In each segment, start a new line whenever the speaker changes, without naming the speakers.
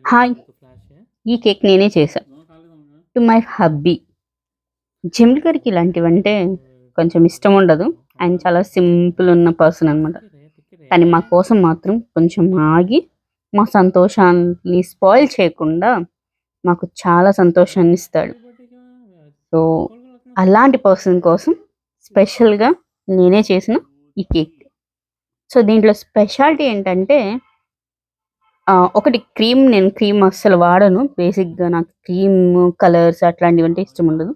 Hi! ఈ cake నేనే చేశా. To my hubby. జెమిల్ గారికి ఇలాంటివంటే కొంచెం ఇష్టం ఉండదు. ఆయన చాలా సింపుల్ ఉన్న పర్సన్ అనమాట. కానీ మా కోసం మాత్రం కొంచెం ఆగి, మా సంతోషాన్ని స్పాయిల్ చేయకుండా మాకు చాలా సంతోషాన్నిస్తాడు. సో, అలాంటి పర్సన్ కోసం స్పెషల్‌గా నేనే చేసిన ఈ కేక్. సో, దీంట్లో స్పెషాలిటీ ఏంటంటే ఒకటి నేను క్రీమ్ అస్సలు వాడను. బేసిక్‌గా నాకు క్రీమ్ కలర్స్ అట్లాంటివంటే ఇష్టం ఉండదు.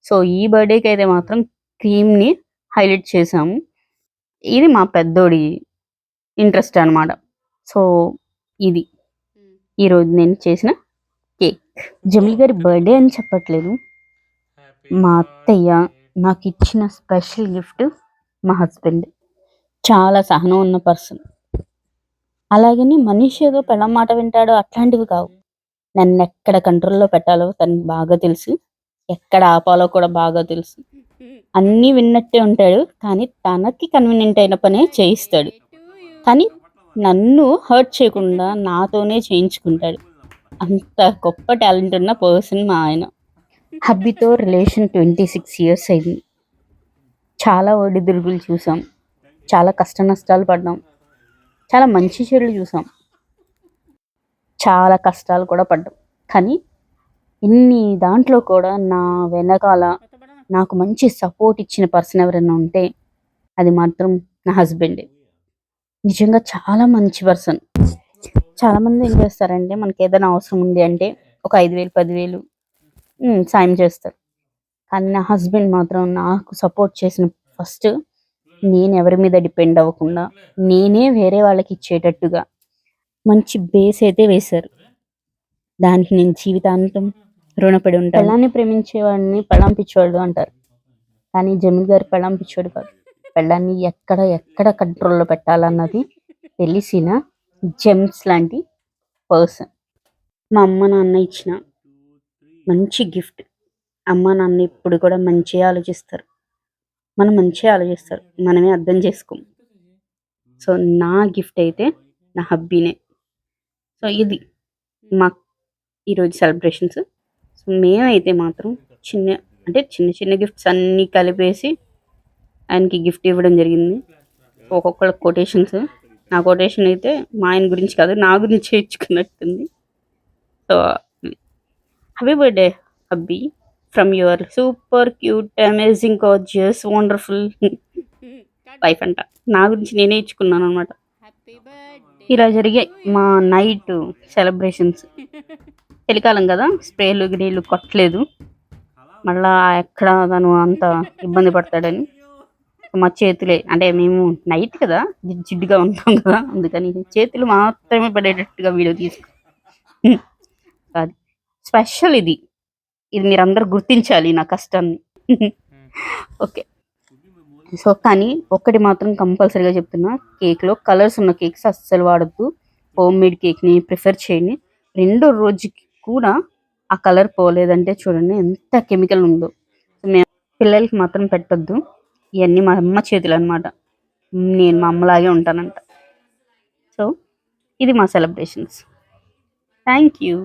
సో, ఈ బర్త్‌డేకి అయితే మాత్రం క్రీమ్‌ని హైలైట్ చేశాము. ఇది మా పెద్దోడి ఇంట్రెస్ట్ అనమాట. సో, ఇది ఈరోజు నేను చేసిన కేక్. జమిల్ గారి బర్త్‌డే అని చెప్పట్లేదు. మా అత్తయ్య నాకిచ్చిన స్పెషల్ గిఫ్ట్ మా హస్బెండ్. చాలా సహనం ఉన్న పర్సన్. అలాగని మనిషి ఏదో పెళ్ళాం మాట వింటాడో అట్లాంటివి కావు. నన్నెక్కడ కంట్రోల్‌లో పెట్టాలో తనకి బాగా తెలుసు. ఎక్కడ ఆపాలో కూడా బాగా తెలుసు. అన్నీ విన్నట్టే ఉంటాడు. కానీ తనకి కన్వీనియంట్ అయిన పనే చేయిస్తాడు. కానీ నన్ను హర్ట్ చేయకుండా నాతోనే చేయించుకుంటాడు. అంత గొప్ప టాలెంట్ ఉన్న పర్సన్ మా ఆయన. హబ్బీతో రిలేషన్ 26 ఇయర్స్ అయింది. చాలా ఒడిదుడుకులు చూసాం. చాలా కష్ట నష్టాలు పడ్డాం. చాలా మంచి చెడులు చూసాం. చాలా కష్టాలు కూడా పడ్డాం. కానీ ఇన్ని దాంట్లో కూడా నా వెనకాల నాకు మంచి సపోర్ట్ ఇచ్చిన పర్సన్ ఎవరైనా ఉంటే అది మాత్రం నా హస్బెండే. నిజంగా చాలా మంచి పర్సన్. చాలామంది ఏం చేస్తారంటే మనకేదైనా అవసరం ఉంది అంటే ఒక 5,000, 10,000 సాయం చేస్తారు. కానీ నా హస్బెండ్ మాత్రం నాకు సపోర్ట్ చేసిన ఫస్ట్ నేను ఎవరి మీద డిపెండ్ అవ్వకుండా నేనే వేరే వాళ్ళకి ఇచ్చేటట్టుగా మంచి బేస్ అయితే వేశారు. దానికి నేను జీవితాంతం రుణపడి ఉంటాను. పెళ్ళాన్ని ప్రేమించేవాడిని పెళ్ళాం పిచ్చోడు అంటారు. కానీ జమిల్ గారు పెళ్ళాం పిచ్చోడు కాదు. పెళ్ళాన్ని ఎక్కడ కంట్రోల్లో పెట్టాలన్నది తెలిసిన జెమ్స్ లాంటి పర్సన్. మా అమ్మ నాన్న ఇచ్చిన మంచి గిఫ్ట్. అమ్మ నాన్న ఇప్పుడు కూడా మంచిగా ఆలోచిస్తారు. మంచిగా ఆలోచిస్తారు. మనమే అర్థం చేసుకోం. సో, నా గిఫ్ట్ అయితే నా హబ్బీనే. సో, ఇది మా ఈరోజు సెలబ్రేషన్స్. సో, మేమైతే మాత్రం చిన్న చిన్న గిఫ్ట్స్ అన్నీ కలిపేసి ఆయనకి గిఫ్ట్ ఇవ్వడం జరిగింది. ఒక్కొక్కళ్ళ కొటేషన్స్. నా కొటేషన్ అయితే మా ఆయన గురించి కాదు, నా గురించి ఇచ్చుకున్నట్టుంది. So, happy birthday hubby from your super cute amazing gorgeous wonderful wife అంట. నా గురించి నేనే ఇచ్చుకున్నాను అనమాట. ఇలా జరిగాయి మా నైట్ సెలబ్రేషన్స్. చలికాలం కదా, స్ప్రేలు గిడీలు కొట్టలేదు. మళ్ళా ఎక్కడ తను అంత ఇబ్బంది పడతాడని మా చేతులే, అంటే మేము నైట్ కదా జిడ్డుగా ఉంటాం కదా, అందుకని చేతులు మాత్రమే పడేటట్టుగా వీడియో తీసుకో. అది స్పెషల్. ఇది మీరందరూ గుర్తించాలి నా కష్టాన్ని. ఓకే. సో, కానీ ఒక్కటి మాత్రం కంపల్సరీగా చెప్తున్నా, కేక్లో కలర్స్ ఉన్న కేక్స్ అస్సలు వాడద్దు. హోమ్ మేడ్ కేక్ని ప్రిఫర్ చేయండి. 2 రోజుకి కూడా ఆ కలర్ పోలేదంటే చూడండి ఎంత కెమికల్ ఉందో. మేము పిల్లలకి మాత్రం పెట్టొద్దు. ఇవన్నీ మా అమ్మ చేతులు అనమాట. నేను మా అమ్మలాగే ఉంటానంట. సో, ఇది మా సెలబ్రేషన్స్. Thank you.